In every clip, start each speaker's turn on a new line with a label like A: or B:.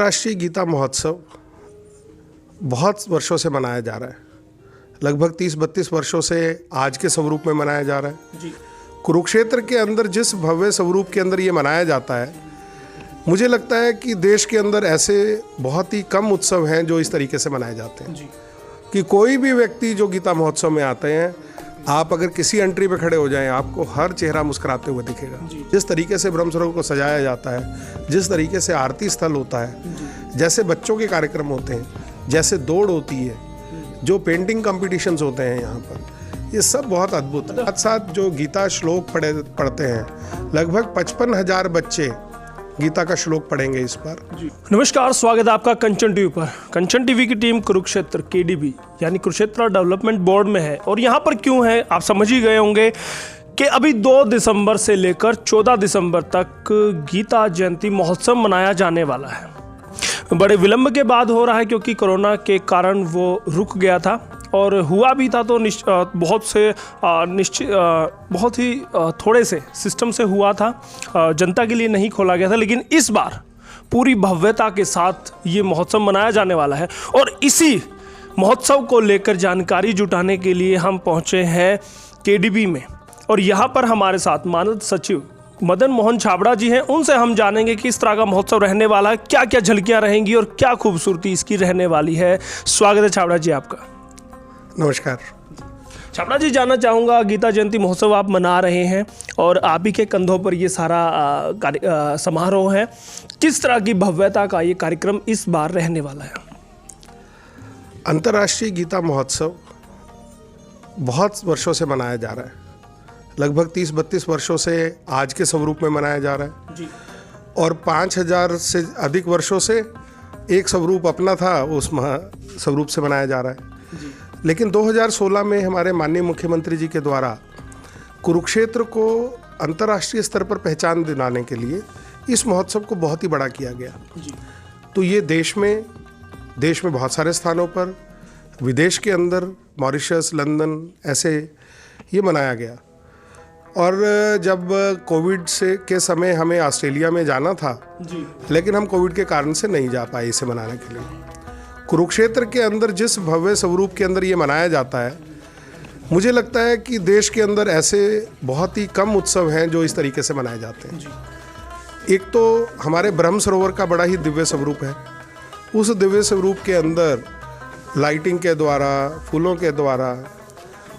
A: अंतर्राष्ट्रीय गीता महोत्सव बहुत वर्षों से मनाया जा रहा है। लगभग 30-32 वर्षों से आज के स्वरूप में मनाया जा रहा है जी। कुरुक्षेत्र के अंदर जिस भव्य स्वरूप के अंदर ये मनाया जाता है, मुझे लगता है कि देश के अंदर ऐसे बहुत ही कम उत्सव हैं जो इस तरीके से मनाए जाते हैं जी। कि कोई भी व्यक्ति जो गीता महोत्सव में आते हैं, आप अगर किसी एंट्री पे खड़े हो जाएं, आपको हर चेहरा मुस्कुराते हुए दिखेगा। जिस तरीके से ब्रह्म सरोवर को सजाया जाता है, जिस तरीके से आरती स्थल होता है, जैसे बच्चों के कार्यक्रम होते हैं, जैसे दौड़ होती है, जो पेंटिंग कॉम्पिटिशन्स होते हैं यहाँ पर, ये सब बहुत अद्भुत है। साथ साथ जो गीता श्लोक पढ़ते हैं, लगभग 55,000 बच्चे गीता का श्लोक पढ़ेंगे इस बार।
B: नमस्कार, स्वागत है आपका कंचन टीवी पर। कंचन टीवी की टीम कुरुक्षेत्र KDB यानी कुरुक्षेत्र डेवलपमेंट बोर्ड में है। और यहाँ पर क्यों है आप समझ ही गए होंगे कि अभी 2 दिसंबर से लेकर 14 दिसंबर तक गीता जयंती महोत्सव मनाया जाने वाला है। बड़े विलंब के बाद हो रहा है क्योंकि कोरोना के कारण वो रुक गया था, और हुआ भी था तो बहुत ही थोड़े से सिस्टम से हुआ था, जनता के लिए नहीं खोला गया था। लेकिन इस बार पूरी भव्यता के साथ ये महोत्सव मनाया जाने वाला है, और इसी महोत्सव को लेकर जानकारी जुटाने के लिए हम पहुंचे हैं KDB में। और यहाँ पर हमारे साथ मानद सचिव मदन मोहन छाबड़ा जी हैं। उनसे हम जानेंगे कि इस तरह का महोत्सव रहने वाला है, क्या क्या झलकियाँ रहेंगी और क्या खूबसूरती इसकी रहने वाली है। स्वागत है छाबड़ा जी आपका।
A: नमस्कार
B: छाबड़ा जी, जानना चाहूँगा, गीता जयंती महोत्सव आप मना रहे हैं और आप ही के कंधों पर ये सारा समारोह है। किस तरह की भव्यता का ये कार्यक्रम इस बार रहने वाला है?
A: अंतर्राष्ट्रीय गीता महोत्सव बहुत वर्षों से मनाया जा रहा है। लगभग 30-32 वर्षों से आज के स्वरूप में मनाया जा रहा है जी। और 5,000 से अधिक वर्षों से एक स्वरूप अपना था, उस स्वरूप से मनाया जा रहा है जी। लेकिन 2016 में हमारे माननीय मुख्यमंत्री जी के द्वारा कुरुक्षेत्र को अंतर्राष्ट्रीय स्तर पर पहचान दिलाने के लिए इस महोत्सव को बहुत ही बड़ा किया गया जी। तो ये देश में बहुत सारे स्थानों पर, विदेश के अंदर मॉरिशस, लंदन, ऐसे ये मनाया गया। और जब कोविड के समय हमें ऑस्ट्रेलिया में जाना था जी। लेकिन हम कोविड के कारण से नहीं जा पाए इसे मनाने के लिए। कुरुक्षेत्र के अंदर जिस भव्य स्वरूप के अंदर ये मनाया जाता है, मुझे लगता है कि देश के अंदर ऐसे बहुत ही कम उत्सव हैं जो इस तरीके से मनाए जाते हैं जी। एक तो हमारे ब्रह्म सरोवर का बड़ा ही दिव्य स्वरूप है। उस दिव्य स्वरूप के अंदर लाइटिंग के द्वारा, फूलों के द्वारा,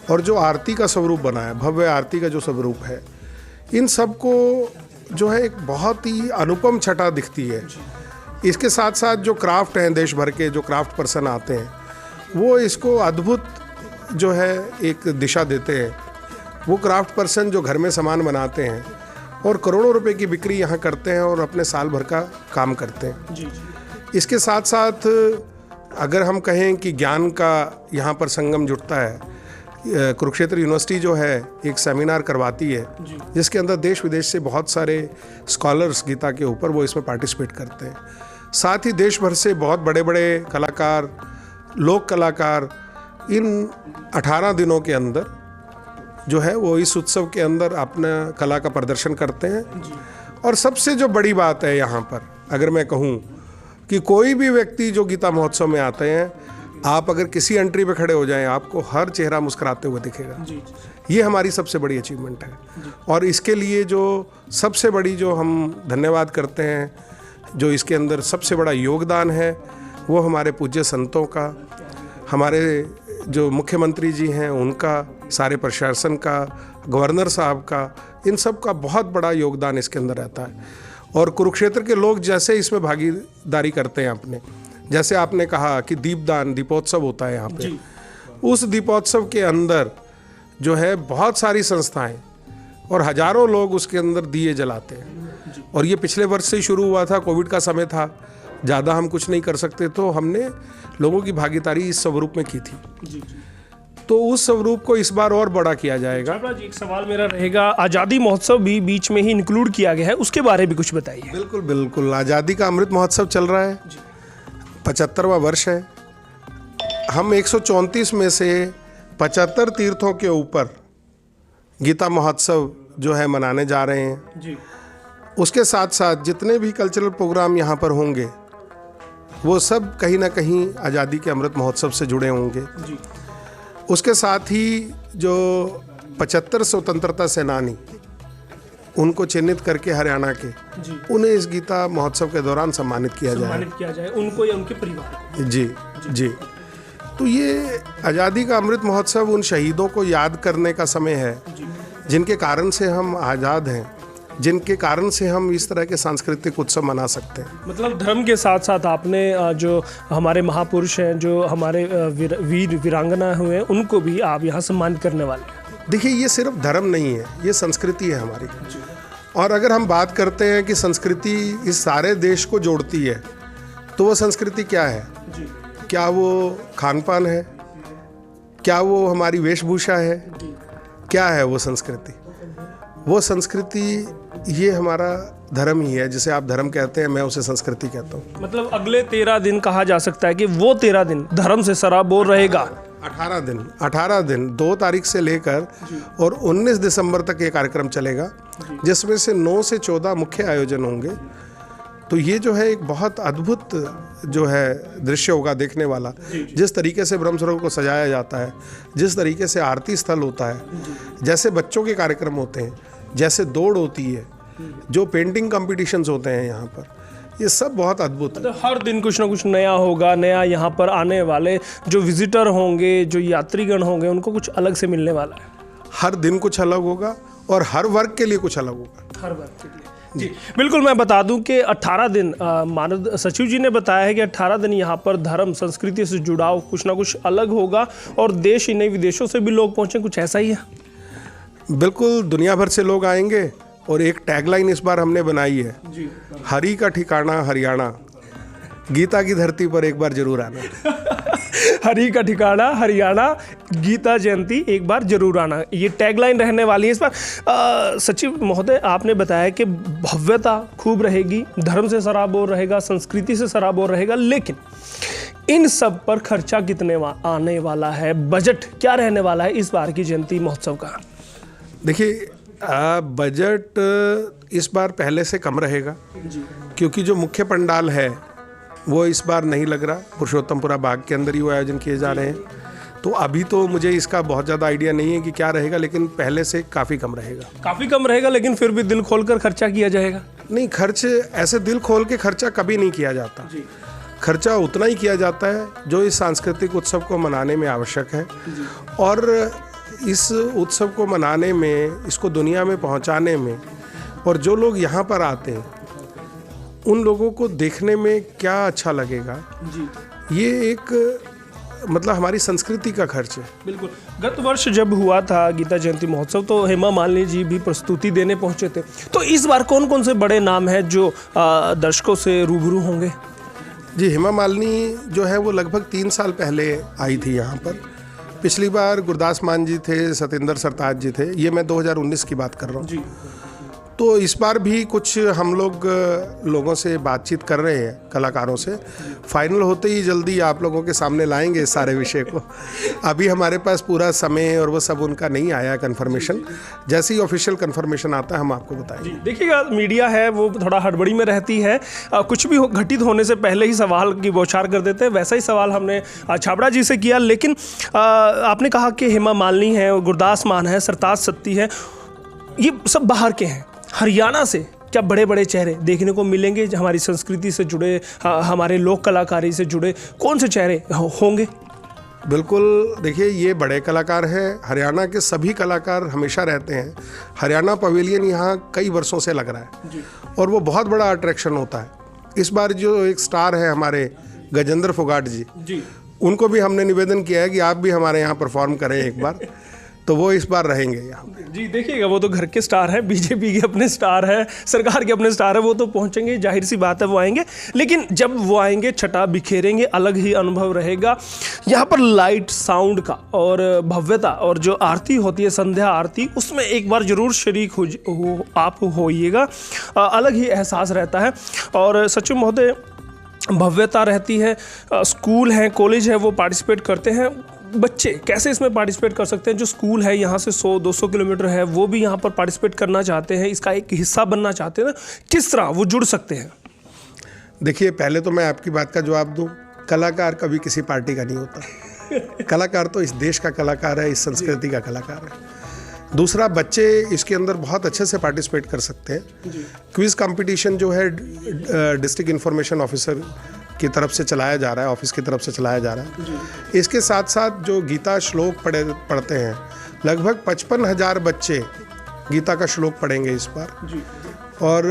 A: और जो आरती का स्वरूप बना है, भव्य आरती का जो स्वरूप है, इन सब को जो है एक बहुत ही अनुपम छटा दिखती है। इसके साथ साथ जो क्राफ्ट हैं, देश भर के जो क्राफ्ट पर्सन आते हैं, वो इसको अद्भुत जो है एक दिशा देते हैं। वो क्राफ्ट पर्सन जो घर में सामान बनाते हैं और करोड़ों रुपए की बिक्री यहाँ करते हैं और अपने साल भर का काम करते हैं जी। इसके साथ साथ अगर हम कहें कि ज्ञान का यहाँ पर संगम जुटता है, कुरुक्षेत्र यूनिवर्सिटी जो है एक सेमिनार करवाती है जिसके अंदर देश विदेश से बहुत सारे स्कॉलर्स गीता के ऊपर वो इसमें पार्टिसिपेट करते हैं। साथ ही देश भर से बहुत बड़े बड़े कलाकार, लोक कलाकार इन 18 दिनों के अंदर जो है वो इस उत्सव के अंदर अपना कला का प्रदर्शन करते हैं। और सबसे जो बड़ी बात है यहाँ पर, अगर मैं कहूँ कि कोई भी व्यक्ति जो गीता महोत्सव में आते हैं, आप अगर किसी एंट्री पे खड़े हो जाएं, आपको हर चेहरा मुस्कुराते हुए दिखेगा जी। ये हमारी सबसे बड़ी अचीवमेंट है जी। और इसके लिए जो सबसे बड़ी जो हम धन्यवाद करते हैं, जो इसके अंदर सबसे बड़ा योगदान है, वो हमारे पूज्य संतों का, हमारे जो मुख्यमंत्री जी हैं उनका, सारे प्रशासन का, गवर्नर साहब का, इन सब का बहुत बड़ा योगदान इसके अंदर रहता है। और कुरुक्षेत्र के लोग जैसे इसमें भागीदारी करते हैं अपने, जैसे आपने कहा कि दीपदान, दीपोत्सव होता है यहाँ पे, उस दीपोत्सव के अंदर जो है बहुत सारी संस्थाएं और हजारों लोग उसके अंदर दिए जलाते हैं। और ये पिछले वर्ष से ही शुरू हुआ था, कोविड का समय था, ज़्यादा हम कुछ नहीं कर सकते, तो हमने लोगों की भागीदारी इस स्वरूप में की थी। तो उस स्वरूप को इस बार और बड़ा किया जाएगा
B: जी। एक सवाल मेरा रहेगा, आज़ादी महोत्सव भी बीच में ही इंक्लूड किया गया है, उसके बारे में कुछ बताइए।
A: बिल्कुल बिल्कुल, आज़ादी का अमृत महोत्सव चल रहा है, 75वां वर्ष है। हम 134 में से 75 तीर्थों के ऊपर गीता महोत्सव जो है मनाने जा रहे हैं जी। उसके साथ साथ जितने भी कल्चरल प्रोग्राम यहाँ पर होंगे वो सब कहीं ना कहीं आज़ादी के अमृत महोत्सव से जुड़े होंगे।
B: जी।
A: उसके साथ ही जो 75 स्वतंत्रता सेनानी, उनको चिन्हित करके हरियाणा के,
B: जी।
A: उन्हें इस गीता महोत्सव के दौरान सम्मानित किया
B: जाए उनको या उनके परिवार को।
A: जी जी। तो ये आज़ादी का अमृत महोत्सव उन शहीदों को याद करने का समय है जिनके कारण से हम आज़ाद हैं, जिनके कारण से हम इस तरह के सांस्कृतिक उत्सव मना सकते हैं।
B: मतलब धर्म के साथ साथ आपने जो हमारे महापुरुष हैं, जो हमारे वीर वीरांगना हुए, उनको भी आप यहाँ सम्मानित करने वाले हैं।
A: देखिए, ये सिर्फ धर्म नहीं है, ये संस्कृति है हमारी। और अगर हम बात करते हैं कि संस्कृति इस सारे देश को जोड़ती है, तो वो संस्कृति क्या है?
B: जी।
A: क्या वो खान पान है? क्या वो हमारी वेशभूषा है? क्या है वो संस्कृति? वो संस्कृति ये हमारा धर्म ही है। जिसे आप धर्म कहते हैं, मैं उसे संस्कृति कहता हूँ।
B: मतलब अगले 13 दिन कहा जा सकता है कि वो 13 दिन धर्म से सराबोर रहेगा।
A: 18 दिन 2 तारीख से लेकर और 19 दिसंबर तक ये कार्यक्रम चलेगा, जिसमें से 9 से 14 मुख्य आयोजन होंगे। तो ये जो है एक बहुत अद्भुत जो है दृश्य होगा देखने वाला। जिस तरीके से ब्रह्म सरोवर को सजाया जाता है, जिस तरीके से आरती स्थल होता है, जैसे बच्चों के कार्यक्रम होते हैं, जैसे दौड़ होती है, जो पेंटिंग कॉम्पिटिशन्स होते हैं यहाँ पर, ये सब बहुत अद्भुत है।
B: तो हर दिन कुछ ना कुछ नया होगा, नया यहाँ पर आने वाले जो विजिटर होंगे, जो यात्रीगण होंगे, उनको कुछ अलग से मिलने वाला है।
A: हर दिन कुछ अलग होगा और हर वर्ग के लिए कुछ अलग होगा।
B: हर वर्ग के लिए। जी बिल्कुल। मैं बता दूं कि 18 दिन मानद सचिव जी ने बताया है कि 18 दिन यहाँ पर धर्म संस्कृति से जुड़ाव कुछ ना कुछ अलग होगा और देश ही नहीं विदेशों से भी लोग पहुँचे, कुछ ऐसा ही है।
A: बिल्कुल, दुनिया भर से लोग आएंगे। और एक टैगलाइन इस बार हमने बनाई है, हरि का ठिकाना हरियाणा, गीता की धरती पर एक बार जरूर आना।
B: हरि का ठिकाना हरियाणा, गीता जयंती एक बार जरूर आना, ये टैगलाइन रहने वाली है इस बार। सचिव महोदय, आपने बताया कि भव्यता खूब रहेगी, धर्म से सराबोर रहेगा, संस्कृति से सराबोर रहेगा, लेकिन इन सब पर खर्चा कितने आने वाला है? बजट क्या रहने वाला है इस बार की जयंती महोत्सव का?
A: देखिए, बजट इस बार पहले से कम रहेगा, क्योंकि जो मुख्य पंडाल है वो इस बार नहीं लग रहा। पुरुषोत्तमपुरा बाग के अंदर ही वो आयोजन किए जा रहे हैं। तो अभी तो मुझे इसका बहुत ज़्यादा आइडिया नहीं है कि क्या रहेगा, लेकिन पहले से काफ़ी कम रहेगा।
B: काफ़ी कम रहेगा, लेकिन फिर भी दिल खोलकर खर्चा किया जाएगा?
A: नहीं, खर्च ऐसे दिल खोल के खर्चा कभी नहीं किया जाता। खर्चा उतना ही किया जाता है जो इस सांस्कृतिक उत्सव को मनाने में आवश्यक है। और इस उत्सव को मनाने में, इसको दुनिया में पहुंचाने में, और जो लोग यहाँ पर आते हैं उन लोगों को देखने में क्या अच्छा लगेगा, ये एक मतलब हमारी संस्कृति का खर्च है।
B: बिल्कुल। गत वर्ष जब हुआ था गीता जयंती महोत्सव, तो हेमा मालिनी जी भी प्रस्तुति देने पहुंचे थे। तो इस बार कौन कौन से बड़े नाम हैं जो दर्शकों से रूबरू होंगे?
A: जी, हेमा मालिनी जो है वो लगभग 3 साल पहले आई थी यहाँ पर। पिछली बार गुरदास मान जी थे, सतेंद्र सरताज जी थे, ये मैं 2019 की बात कर रहा हूँ। तो इस बार भी कुछ हम लोगों से बातचीत कर रहे हैं, कलाकारों से। फाइनल होते ही जल्दी आप लोगों के सामने लाएंगे इस सारे विषय को। अभी हमारे पास पूरा समय और वो सब उनका नहीं आया कंफर्मेशन। जैसे ही ऑफिशियल कंफर्मेशन आता है हम आपको बताएंगे।
B: देखिएगा, मीडिया है वो थोड़ा हड़बड़ी में रहती है, कुछ भी घटित होने से पहले ही सवाल की बौछार कर देते हैं। वैसा ही सवाल हमने छाबड़ा जी से किया, लेकिन आपने कहा कि हेमा मालिनी है, गुरदास मान है, सरताज सत्ती है, ये सब बाहर के हैं। हरियाणा से क्या बड़े बड़े चेहरे देखने को मिलेंगे हमारी संस्कृति से जुड़े, हमारे लोक कलाकारी से जुड़े? कौन से चेहरे होंगे?
A: बिल्कुल, देखिए, ये बड़े कलाकार हैं। हरियाणा के सभी कलाकार हमेशा रहते हैं। हरियाणा पवेलियन यहाँ कई वर्षों से लग रहा है और वो बहुत बड़ा अट्रैक्शन होता है। इस बार जो एक स्टार है हमारे गजेंद्र फोगाट जी, उनको भी हमने निवेदन किया है कि आप भी हमारे यहाँ परफॉर्म करें एक बार, तो वो इस बार रहेंगे यहाँ पे।
B: जी देखिएगा, वो तो घर के स्टार हैं, बीजेपी के अपने स्टार हैं, सरकार के अपने स्टार हैं, वो तो पहुँचेंगे, जाहिर सी बात है वो आएंगे। लेकिन जब वो आएंगे छटा बिखेरेंगे, अलग ही अनुभव रहेगा यहाँ पर। लाइट, साउंड का और भव्यता, और जो आरती होती है संध्या आरती, उसमें एक बार ज़रूर शरीक आप होइएगा, अलग ही एहसास रहता है। और सचिव महोदय, भव्यता रहती है, स्कूल हैं, कॉलेज है, वो पार्टिसिपेट करते हैं। बच्चे कैसे इसमें पार्टिसिपेट कर सकते हैं? जो स्कूल है यहाँ से 100-200 किलोमीटर है, वो भी यहाँ पर पार्टिसिपेट करना चाहते हैं, इसका एक हिस्सा बनना चाहते हैं, किस तरह वो जुड़ सकते हैं?
A: देखिए, पहले तो मैं आपकी बात का जवाब दूं, कलाकार कभी किसी पार्टी का नहीं होता। कलाकार तो इस देश का कलाकार है, इस संस्कृति का कलाकार है। दूसरा, बच्चे इसके अंदर बहुत अच्छे से पार्टिसिपेट कर सकते हैं। क्विज कंपटीशन जो है डिस्ट्रिक्ट इंफॉर्मेशन ऑफिसर की तरफ से चलाया जा रहा है, ऑफिस की तरफ से चलाया जा रहा है। इसके साथ साथ जो गीता श्लोक पढ़ते हैं, लगभग 55,000 बच्चे गीता का श्लोक पढ़ेंगे इस बार। और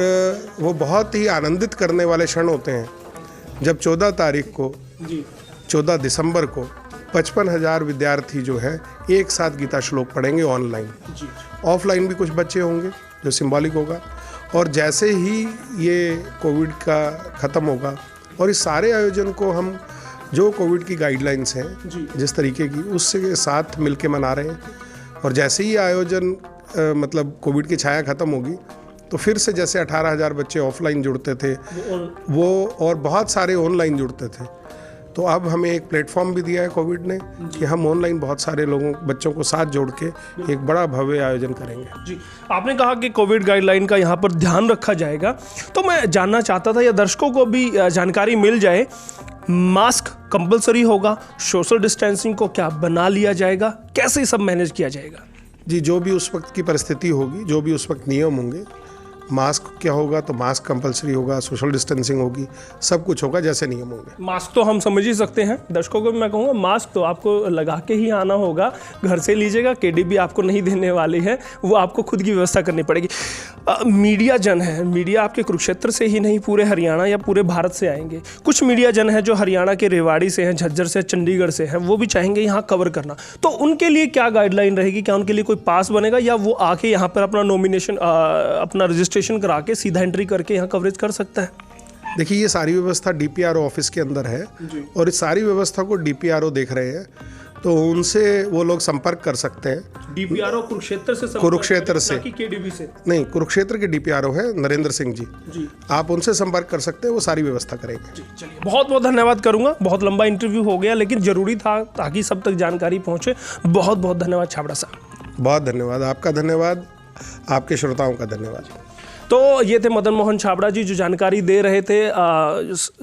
A: वो बहुत ही आनंदित करने वाले क्षण होते हैं जब 14 तारीख को 14 दिसंबर को 55,000 विद्यार्थी जो है एक साथ गीता श्लोक पढ़ेंगे ऑनलाइन। ऑफलाइन भी कुछ बच्चे होंगे जो सिंबॉलिक होगा। और जैसे ही ये कोविड का ख़त्म होगा और इस सारे आयोजन को हम जो कोविड की गाइडलाइंस हैं जिस तरीके की, उससे साथ मिलके मना रहे हैं। और जैसे ही आयोजन मतलब कोविड की छाया ख़त्म होगी तो फिर से जैसे 18,000 बच्चे ऑफलाइन जुड़ते थे वो और बहुत सारे ऑनलाइन जुड़ते थे, तो अब हमें एक प्लेटफॉर्म भी दिया है कोविड ने कि हम ऑनलाइन बहुत सारे बच्चों को साथ जोड़ के एक बड़ा भव्य आयोजन करेंगे।
B: जी, आपने कहा कि कोविड गाइडलाइन का यहाँ पर ध्यान रखा जाएगा, तो मैं जानना चाहता था या दर्शकों को भी जानकारी मिल जाए, मास्क कंपलसरी होगा, सोशल डिस्टेंसिंग को क्या बना लिया जाएगा, कैसे सब मैनेज किया जाएगा?
A: जी, जो भी उस वक्त की परिस्थिति होगी, जो भी उस वक्त नियम होंगे, मास्क क्या होगा तो मास्क कंपलसरी होगा, सोशल डिस्टेंसिंग होगी, सब कुछ होगा जैसे नियम होंगे।
B: मास्क तो हम समझ ही सकते हैं, दर्शकों को भी मैं कहूँगा मास्क तो आपको लगा के ही आना होगा, घर से लीजिएगा, केडीबी आपको नहीं देने वाली है, वो आपको खुद की व्यवस्था करनी पड़ेगी। मीडिया जन है, मीडिया आपके कुरुक्षेत्र से ही नहीं पूरे हरियाणा या पूरे भारत से आएंगे। कुछ मीडिया जन है जो हरियाणा के रेवाड़ी से हैं, झज्जर से, चंडीगढ़ से हैं, वो भी चाहेंगे यहाँ कवर करना, तो उनके लिए क्या गाइडलाइन रहेगी? क्या उनके लिए कोई पास बनेगा या वो आके यहाँ पर अपना नॉमिनेशन अपना रजिस्ट्रेशन करा के सीधा एंट्री करके यहाँ कवरेज कर सकता है?
A: देखिए, ये सारी व्यवस्था डीपीआरओ ऑफिस के अंदर है और इस सारी व्यवस्था को डीपीआरओ देख रहे हैं, तो उनसे वो लोग संपर्क कर सकते हैं।
B: डीपीआरओ कुरुक्षेत्र से?
A: कुरुक्षेत्र से,
B: केडीबी से
A: नहीं, कुरुक्षेत्र के डीपीआरओ है नरेंद्र सिंह जी, आप उनसे संपर्क कर सकते हैं, वो सारी व्यवस्था करेंगे।
B: चलिए, बहुत बहुत धन्यवाद करूंगा। बहुत लंबा इंटरव्यू हो गया लेकिन जरूरी था ताकि सब तक जानकारी पहुंचे। बहुत बहुत धन्यवाद छाबड़ा साहब।
A: बहुत धन्यवाद, आपका धन्यवाद, आपके श्रोताओं का धन्यवाद।
B: तो ये थे मदन मोहन छाबड़ा जी जो जानकारी दे रहे थे।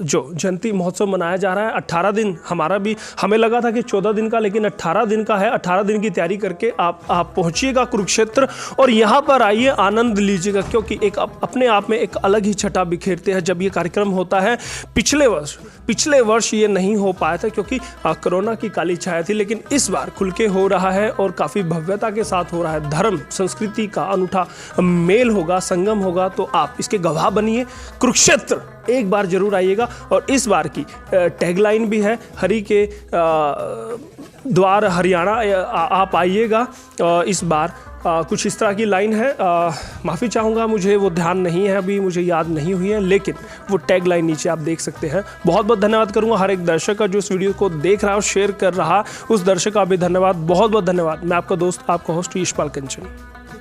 B: जो जयंती महोत्सव मनाया जा रहा है 18 दिन, हमारा भी हमें लगा था कि 14 दिन का, लेकिन 18 दिन का है। 18 दिन की तैयारी करके आप पहुंचिएगा कुरुक्षेत्र और यहाँ पर आइए, आनंद लीजिएगा, क्योंकि एक अपने आप में एक अलग ही छटा बिखेरते हैं जब ये कार्यक्रम होता है। पिछले वर्ष ये नहीं हो पाया था क्योंकि कोरोना की काली छाया थी, लेकिन इस बार खुल के हो रहा है और काफ़ी भव्यता के साथ हो रहा है। धर्म संस्कृति का अनूठा मेल होगा, संगम होगा, तो आप इसके गवाह बनिए। कुरुक्षेत्र एक बार जरूर आइएगा। और इस बार की टैगलाइन भी है, हरि के द्वार हरियाणा, आप आइएगा। इस बार कुछ इस तरह की लाइन है, माफ़ी चाहूँगा, मुझे वो ध्यान नहीं है, अभी मुझे याद नहीं हुई है, लेकिन वो टैग लाइन नीचे आप देख सकते हैं। बहुत बहुत धन्यवाद करूँगा हर एक दर्शक का जो इस वीडियो को देख रहा है और शेयर कर रहा, उस दर्शक का भी धन्यवाद, बहुत बहुत धन्यवाद। मैं आपका दोस्त, आपका होस्ट यशपाल कंचन।